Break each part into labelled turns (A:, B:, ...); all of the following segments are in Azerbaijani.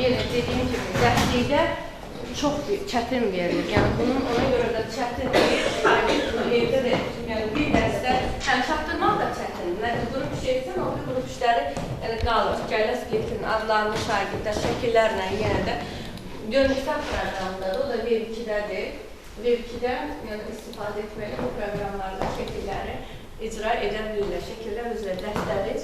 A: yenə dediyim kimi, dərslikdə çox çətin verilir. Yəni, bunun ona görə də çətindir. Evdə də bir dərsdə həm çatdırmaq da çətindir. Nədir, qrup iş etsin, o bir qrup işləri qalır. Gələ sketin adlarını şagirdlər şəkillərlə yenə də dönüşsel proqramdadır. O da Web2-dədir. Web2-dən istifadə etməli bu proqramlarda şəkilləri icra edə bilirlər. Şəkillər üzrə dərsləri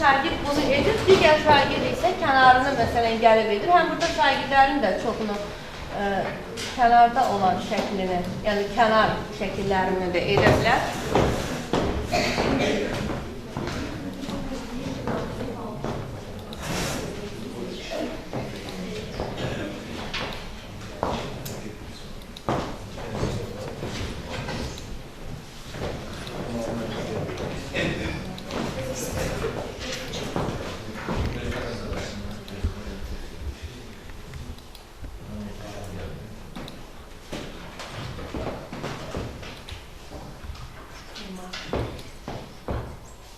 A: şagird bunu edir, digər şagird isə kənarını məsələn gəlib edir. Həm burada şagirdlərin də çoxunu kənarda olan şəklini, yəni kənar şəkillərini də edə bilər.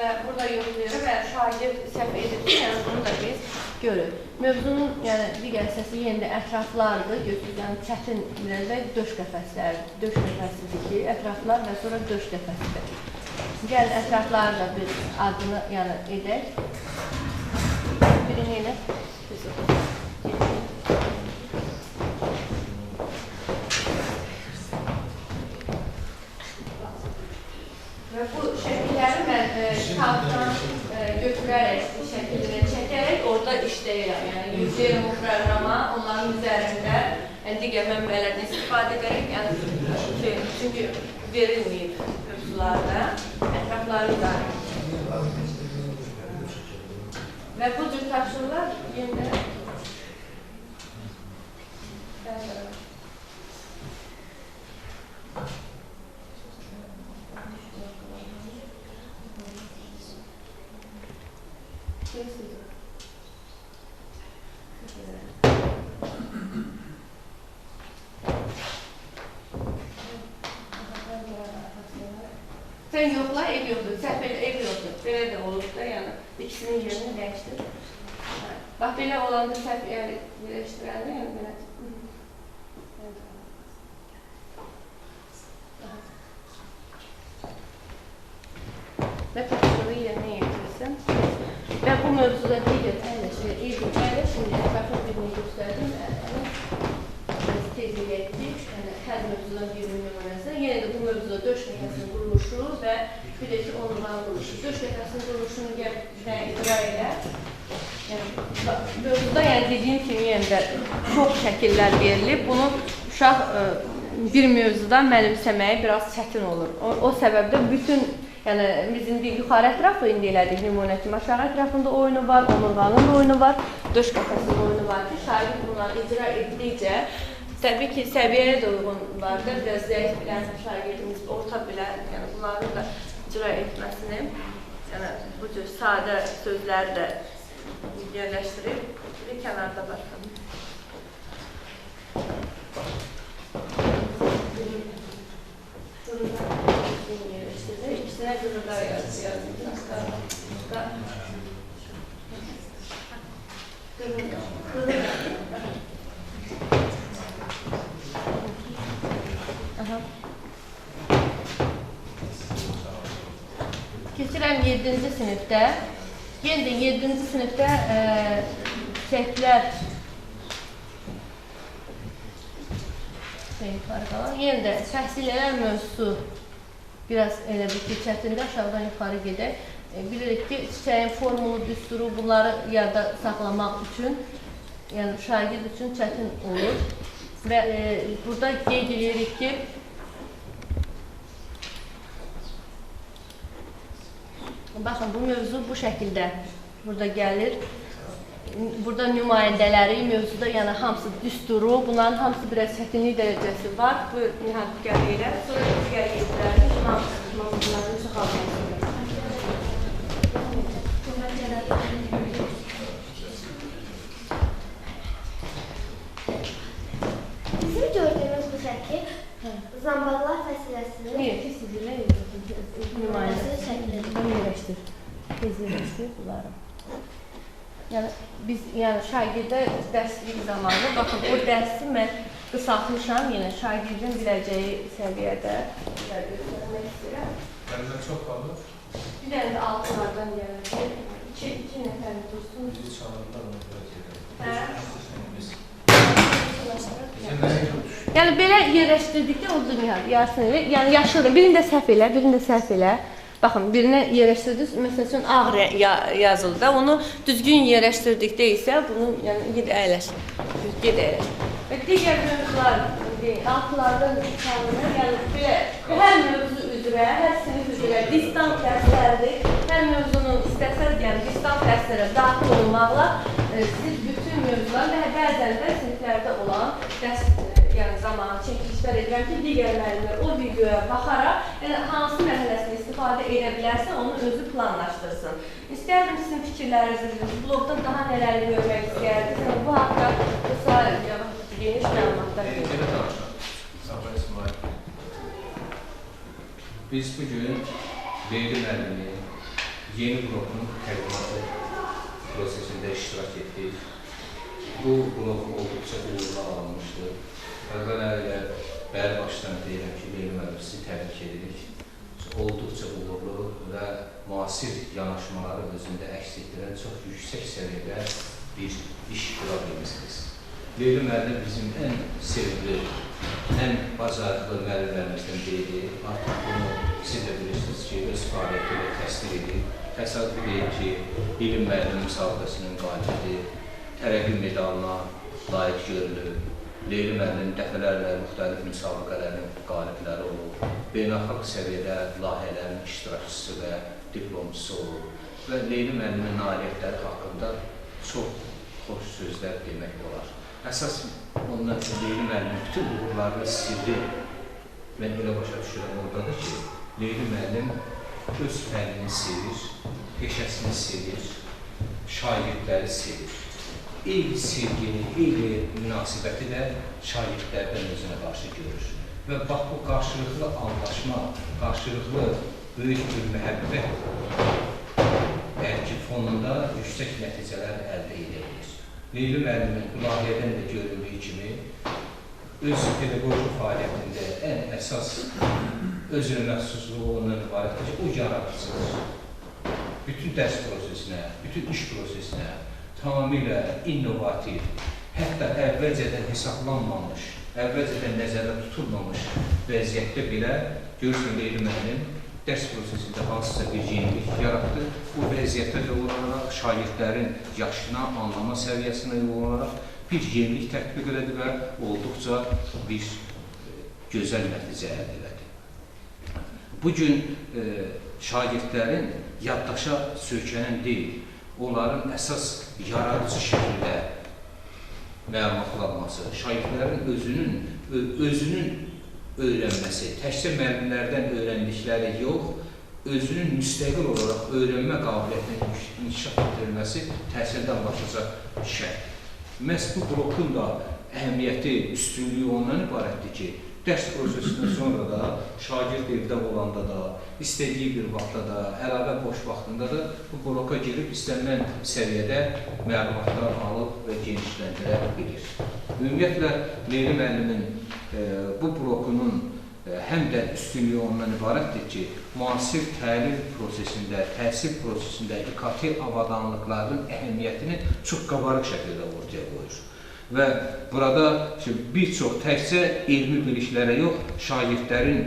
A: Və burada yoxlayırıq və şagird səhv edirdi, yəni bunu da biz görürük. Mövzunun digər hissəsi yenə də ətraflardır, götürülən çətin və döş qəfəslərdir. Döş qəfəsidir ki, ətraflar və sonra döş qəfəsidir. Gəlin ətraflarla bir adını edək. Birini elə və bu şəkilləri mən kağıtdan götürərək, şəkilləri çəkərək orada işləyirəm. Yəni, yükləyirəm o proqrama, onların üzərində digər mənbələrdən istifadə edərək, çünki verilməyib mövzularda, ətrafları idarə və bu cür tapşırılar yenə Sən yoxla, ev yoxdur. Səhv elə, ev yoxdur. Belə də olur da, yəni ikisinin yerini dəyişdir. Bax, belə olanda səhv yerləşdirəndə, yəni belə. Və tapşırığı yerinə yetirsin. Və bu mövzuda digər əyləş, şimdi ətrafın birini göstərdim. Tezliyə etdik, hər mövzudan bir nümunəsi. Yenə də bu mövzuda döş qəfəsinin quruluşu və bir də ki, onluğun quruluşu. Döş qəfəsinin quruluşunu icra elə. Mövzuda, dediyim kimi, yenə də çox şəkillər verilib. Bunu uşaq bir mövzudan mənimsəməyi biraz çətin olur. O səbəbdə bütün biz indi yuxarı ətrafı indi elədik nümunə kimi, aşağı ətrafında oyunu var, onurğanın da oyunu var, döş qəfəsinin oyunu var ki, şagird bunları icra etdikcə təbii ki, səviyyəyə də uyğunlardır, biraz zəif bilən şagirdimiz orta bilən, bunların da icra etməsini, bu cür sadə sözləri də yerləşdirib, bir kənarda baxın. İkisine qırıqlar yazdım. Keçirəm 7-ci sinifdə. Yenə də 7-ci sinifdə şəklər yenə də təhsillər mövzusu biraz elə bir ki, çətində aşağıdan yuxarı gedək. Bilirik ki, çiçəyin formulu, düsturu bunları yada saxlamaq üçün, yəni şagird üçün çətin olur. Və burada qeyd edirik ki, baxın, bu mövzu bu şəkildə burada gəlir. burada nümayəndələri mövzuda, yəni hamısı düsturu, bunların hamısı biraz çətinlik dərəcəsi var. Bu Nihat digər elə, sonra digər yerlərin hamısı bunların çox alınması.
B: Bizim gördüğümüz bu şəkil Zamballar fəsiləsinin nümayəndəsi şəklidir.
A: Yerləşdir. Tez yerləşdir bunları. Yəni biz şagirdə dərslik zamanı baxın o dərsi mən qısaltmışam, yenə şagirdin biləcəyi səviyyədə göstərmək istəyirəm.
C: Məndən çox qaldı.
A: Bir dənə də altılardan gələcək. İki nəfər dursun.
C: Bizi çağırdılar, onu biraz edelim.
A: Yəni belə yerləşdirdikdə o dünya yarısını, yəni yaşıldır. Birində səhv elə, birində səhv elə. Baxın, birinə yerləşdirdiniz, məsəl üçün ağ yazıldı da, onu düzgün yerləşdirdikdə isə bunu ged əyləş. Və digər mövzular, altılardan çağırır, yəni belə hər mövzu üzrə, hər sinif üzrə distant dərslərdir. Hər mövzunun istəsəz, yəni distant dərslərə daxil olmaqla siz bütün mövzular və bəzən də siniflərdə olan dərs zamanı çəkilişlər edirəm ki, digər müəllimlər o videoya baxaraq hansı mərhələsini istifadə edə bilərsə, onu özü planlaşdırsın. İstəyərdim sizin fikirlərinizi, blogda daha nələri görmək istəyərdiniz. Bu haqda qısa, geniş məlumatlar verin.
C: Belə danışaq, Sabah İsmail. Biz bugün Leyli müəllimin yeni blokun təqdimatı prosesində iştirak etdik. Bu blok olduqca uğurlu alınmışdır. Əvvələ bəri başdan deyirəm ki, Leyli müəllim sizi təbrik edirik. Olduqca uğurlu və müasir yanaşmaları özündə əks etdirən çox yüksək səviyyədə bir iş qura bilmişsiniz. Leyli müəllim bizim ən sevimli, ən bacarıqlı müəllimlərimizdən biridir. Artıq bunu siz də bilirsiniz ki, öz fəaliyyəti ilə təsdir edib. Təsadüf deyil ki, Leyli müəllim müsabiqəsinin qalibidir, tərəqqi medalına layiq görülür. Leyli müəllim dəfələrlə müxtəlif müsabiqələrin qalibləri olub, beynəlxalq səviyyədə layihələrin iştirakçısı və diplomçusu olub və Leyli müəllimin nailiyyətləri haqqında çox xoş sözlər demək olar. Əsas ondan Leyli müəllimin bütün uğurlarının sirri mən elə başa düşürəm oradadır ki, Leyli müəllim öz fənnini sevir, peşəsini sevir, şagirdləri sevir. Eyni sevgini, eyni münasibəti də şagirdlərdən özünə qarşı görür. Və bax, bu qarşılıqlı anlaşma, qarşılıqlı böyük bir məhəbbət bəlkə fonunda yüksək nəticələr əldə edilir. Leyli müəllimin bu layihədən də görüldüyü kimi öz pedaqoji fəaliyyətində ən əsas özünə məxsusluğu ondan ibarətdir ki, o yaradıcıdır. Bütün dərs prosesinə, bütün iş prosesinə tamamilə innovativ, hətta əvvəlcədən hesablanmamış, əvvəlcədən nəzərdə tutulmamış vəziyyətdə belə görürsən Leyli müəllim dərs prosesində hansısa bir yenilik yaratdı. Bu vəziyyətdə də olaraq şagirdlərin yaşına, anlama səviyyəsinə olaraq bir yenilik tətbiq elədi və olduqca bir gözəl nəticə əldə elədi. Bugün şagirdlərin yaddaşa söykənən deyil, onların əsas yaradıcı şəkildə məlumatlanması, şagirdlərin özünün öyrənməsi, təkcə müəllimlərdən öyrəndikləri yox, özünün müstəqil olaraq öyrənmə qabiliyyətinin inkişaf etdirilməsi təhsildən başlayacaq şərt. Məhz bu blokun da əhəmiyyəti, üstünlüyü ondan ibarətdir ki, dərs prosesindən sonra da, şagird evdə olanda da, istədiyi bir vaxtda da, əlavə boş vaxtında da bu bloka girib istənilən səviyyədə məlumatlar alıb və genişləndirə bilir. Ümumiyyətlə, Leyli müəllimin bu blokunun həm də üstünlüyü ondan ibarətdir ki, müasir təlim prosesində, təhsil prosesində İKT avadanlıqlarının əhəmiyyətini çox qabarıq şəkildə ortaya qoyur. Və burada bir çox təkcə elmi biliklərə yox, şagirdlərin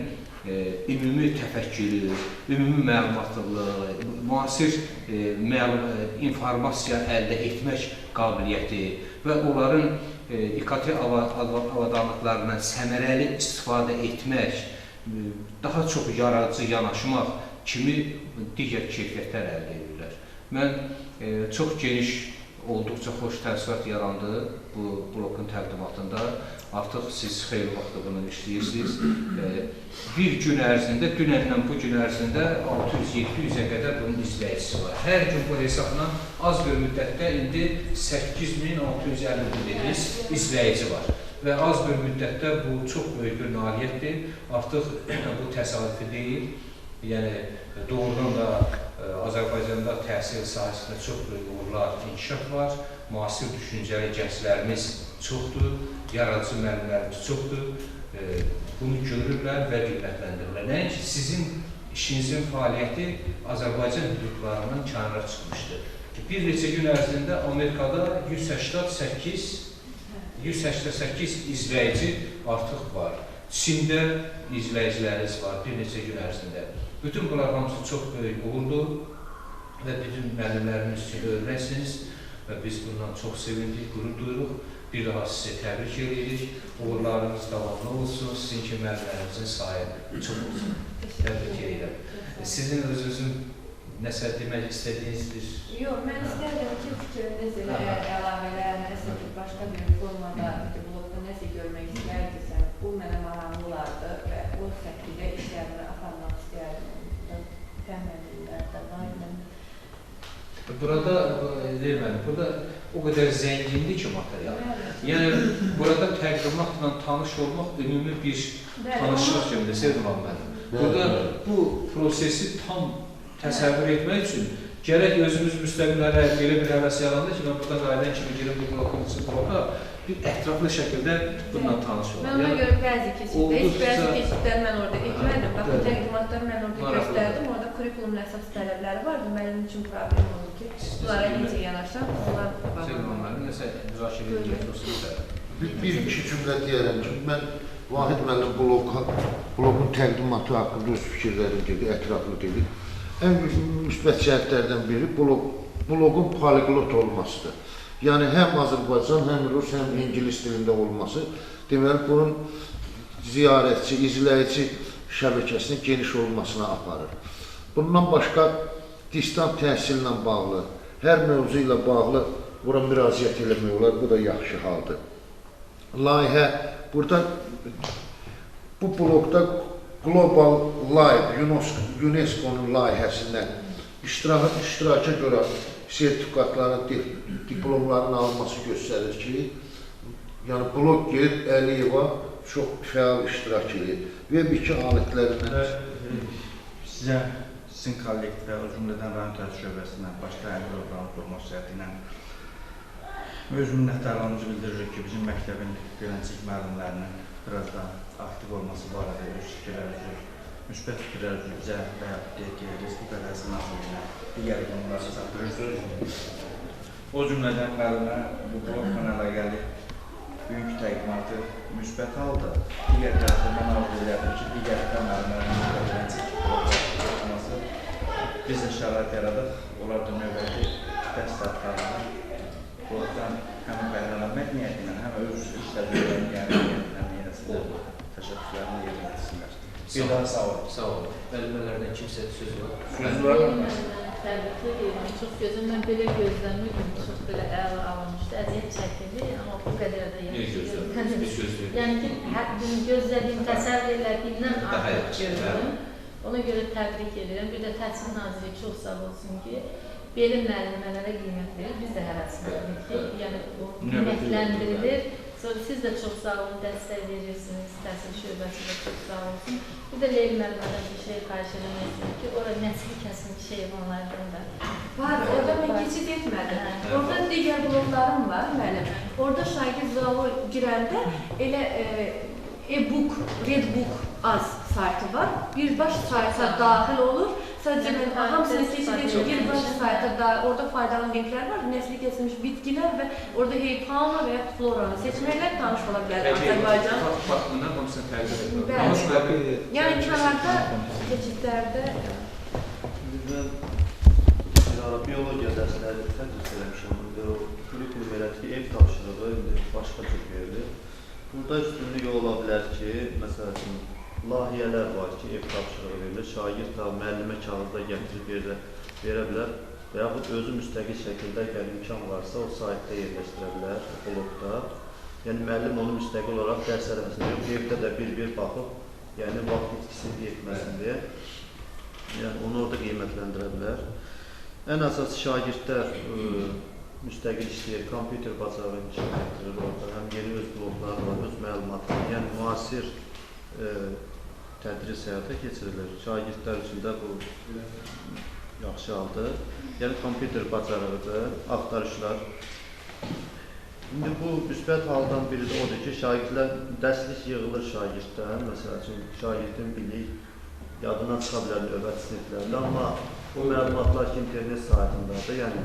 C: ümumi təfəkkürü, ümumi məlumatlılığı, müasir informasiya əldə etmək qabiliyyəti və onların İKT avadanlıqlarından səmərəli istifadə etmək, daha çox yaradıcı yanaşmaq kimi digər keyfiyyətlər əldə edirlər. Mən çox geniş olduqca xoş təəssürat yarandı bu blokun təqdimatında. Artıq siz xeyli vaxtda bunu işləyirsiniz. Bir gün ərzində, dünənlə bu gün ərzində 600-700-ə qədər bunun izləyicisi var. Hər gün bu hesabla az bir müddətdə indi 8650 dediniz izləyici var. Və az bir müddətdə bu çox böyük bir nailiyyətdir. Artıq bu təsadüfi deyil. Yəni, doğrudan da Azərbaycanda təhsil sahəsində çox böyük uğurlar, inkişaf var. Müasir düşüncəli gənclərimiz çoxdur, yaradıcı müəllimlərimiz çoxdur. Bunu görürlər və qiymətləndirirlər. Nəinki sizin işinizin fəaliyyəti Azərbaycan hüdudlarından kənara çıxmışdır. Bir neçə gün ərzində Amerikada 188 izləyici artıq var. Çində izləyiciləriniz var bir neçə gün ərzində. Bütün bunlar hamısı çox böyük uğurdur və bütün müəllimlərimiz üçün öyrənsiniz və biz bundan çox sevindik, qürur duyuruq. Bir daha sizə təbrik edirik. Uğurlarınız davamlı olsun, sizin kimi müəllimlərimizin sayı çox olsun. Təbrik edirəm. Sizin özünüzün nəsə demək istədiyinizdir?
A: Yox, mən istərdim ki, fikriniz əlavələr, nəsə başqa bir formada, blokda nəsə görmək istərdirsə, bu mənə maraqlı olardı və o şəkildə işlərini aparmaq istərdim.
C: Burada o qədər zəngindir ki material. Yəni, burada təqdimatla tanış olmaq ümumi bir tanışlıq kimdir, Sevdman mənim. Burada bu prosesi tam təsəvvür etmək üçün gərək özümüz müstəqillərə belə bir həvəs yarandı ki, mən burada qayıdan kimi girim bu blokun için bloka bir ətraflı şəkildə bununla tanış olmaq.
A: Mən ona görə bəzi keçidlər mən orada etmədim. Baxın, təqdimatları mən orada göstərdim. Orada kurikulum əsas tələbləri vardı. Mənim üçün problem oldu ki, bunlara necə yanaşam, onlar baxın.
C: Sevdman mənim, nəsə müzakirə ediyorsunuz da.
D: Bir-iki cümlə deyərəm ki, mən Vahid müəllim blokun təqdimatı haqqında öz fikirlərini dedi, ətraflı dedi. Ən müsbət cəhətlərdən biri bloqun poliglot olmasıdır. Yəni, həm Azərbaycan, həm Rus, həm İngilis dilində olması, deməli, bunun ziyarətçi, izləyici şəbəkəsinin geniş olmasına aparır. Bundan başqa, distant təhsillə bağlı, hər mövzu ilə bağlı bura müraciət eləmək olar, bu da yaxşı haldır. Layihə, burada bu blokda Global Live, UNESCO-nun layihəsindən iştiraka görə sertifikatların, diplomların alınması göstərir ki, yəni blogger Əliyeva çox fəal iştirak edir. Web2 alətlərindən
E: sizə, sizin kollektivə, o cümlədən rayon təhsil şöbəsindən, başqa əmr orqanı qurmaq şərtilə öz minnətdarlığımızı bildiririk ki, bizim məktəbin Göyləncik müəllimlərinin biraz da aktiv olması barədə öz fikirlərimizi, müsbət fikirlərimizi bizə və deyək ki, Respublika Təhsil Nazirliyinə digər qonumları çatdırırsınız. O cümlədən müəllimə bu blokla əlaqəli bugünkü təqdimatı müsbət halda, digər tərəfdən mən arzu edirəm ki, digər müəllimlərin Göyləncik blokçası biz də şərait yaradıq, onlar da növbəti dərs saatlarında blokdan həm bəhrələnmək niyyəti ilə, həm öz işlədilərini təşəkkürlərini yerinə etsinlər. Bir daha sağ olun.
C: Sağ olun. Müəllimlərdən kimsə söz var.
E: Söz var mı?
F: Təbrikli deyirəm, çox gözüm, mən belə gözləmirdim, çox belə əla alınmışdı, əziyyət çəkildi, amma bu qədər də yaxşı. Yəni ki, gözlədiyim, təsəvvür elədiyimdən artıq gördüm. Ona görə təbrik edirəm. Bir də Təhsil Naziri çox sağ olsun ki, belə müəllimələrə qiymət verir, biz də həvəsləndik ki, yəni bu qiymətləndirilir. Siz də çox sağ olun, dəstək verirsiniz, təhsil şöbəsi də çox sağ olsun. Bir də Leyli müəllimlərdən bir şey xahiş edilməsidir ki, orada nəsli kəsilmiş heyvanlardan da
A: var, orada mən keçid etmədim. Orada digər bloklarım var, müəllim. Orada şagird zalı girəndə elə e-book, Redbook az saytı var. Birbaş sayta daxil olur. Sadəcə mən hamısını keçid etdim. Birbaş sayta orada faydalı linklər var. Nəsli kəsilmiş bitkilər və orada fauna və ya floranı seçməklə tanış ola bilər Azərbaycan.
C: Faktından hamısını təqdim etmək.
A: Bəli. Yəni kənarda keçidlərdə
G: biologiya dərsləri tədris eləmişəm. Kurikulum elə ki, ev tapşırığı başqa cür verilir. Burada üstünlük ola bilər ki, məsəl üçün, layihələr var ki, ev tapşırığı verilir. Şagird da müəllimə kağızda gətirib verə bilər. və yaxud özü müstəqil şəkildə əgər imkan varsa o saytda yerləşdirə bilər, blokda. Yəni müəllim onu müstəqil olaraq dərs ələməsində yox, evdə də bir-bir baxıb, yəni vaxt itkisi etməsin deyə. Yəni onu orada qiymətləndirə bilər. Ən əsas şagirdlər müstəqil işləyir, kompüter bacarığı inkişaf etdirir orada. Həm yeni öz blokları var, öz məlumatları, yəni müasir tədris həyata keçirilir. Şagirdlər üçün də bu yaxşı haldır. Yəni kompüter bacarığıdır, axtarışlar. İndi bu müsbət haldan biri də odur ki, şagirdlər dərslik yığılır şagirddən. Məsəl üçün, şagirdin bilik yadından çıxa bilər növbəti siniflərdə, amma bu məlumatlar ki, internet saytındadır. Yəni,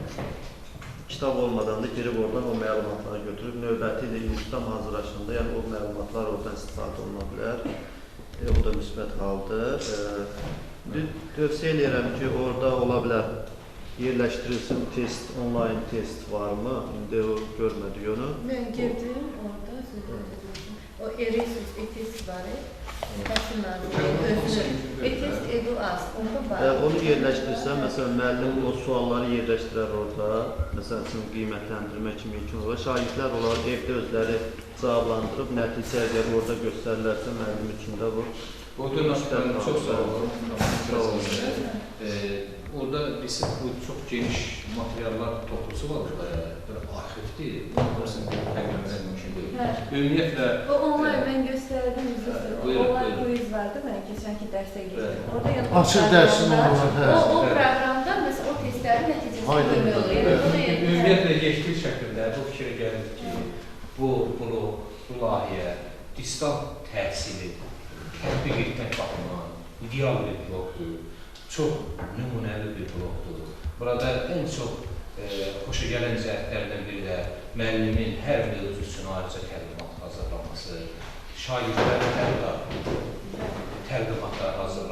G: kitab olmadan da girib oradan o məlumatları götürüb, növbəti ilə institutdan hazırlaşanda, yəni o məlumatlar oradan istifadə oluna bilər. O da müsbət haldır. Tövsiyə edirəm ki, orada ola bilər yerləşdirilsin test, onlayn test varmı? İndi o görmədik onu.
F: Mən girdim orada, o Eresus ETS var. Təhsil nazirliyi ETS EDUAS, orada var.
G: Onu yerləşdirsən, məsələn, müəllim o sualları yerləşdirər orada, məsəl üçün qiymətləndirmə kimi imkan olur. Şagirdlər olaraq evdə özləri cavablandırıb, nəticə əgər orada göstərilərsə, müəllim üçün də bu.
C: Orada çox sağ olun. Orada bu çox geniş materiallar toplusu var orada, arxivdir. Orasını təqdimələr mümkün deyil. Ümumiyyətlə...
A: O onlayn mən göstərdim, onlayn quiz vardı, mən keçənki dərsə girdim.
D: Açıq dərsin olur.
A: O proqramda məsələn o testlərin nəticəsini görmək olur.
C: Ümumiyyətlə yektil şəkildə bu fikrə gəlir ki, bu layihə distal təhsili tətbiq etmək baxımından ideal bir blokdur. Çox nümunəli bir blokdur. Burada ən çox xoşa gələn cəhətlərdən biri də müəllimin hər mövzu üçün ayrıca təlimat hazırlaması, şagirdlərin təlimatlar hazırlaması.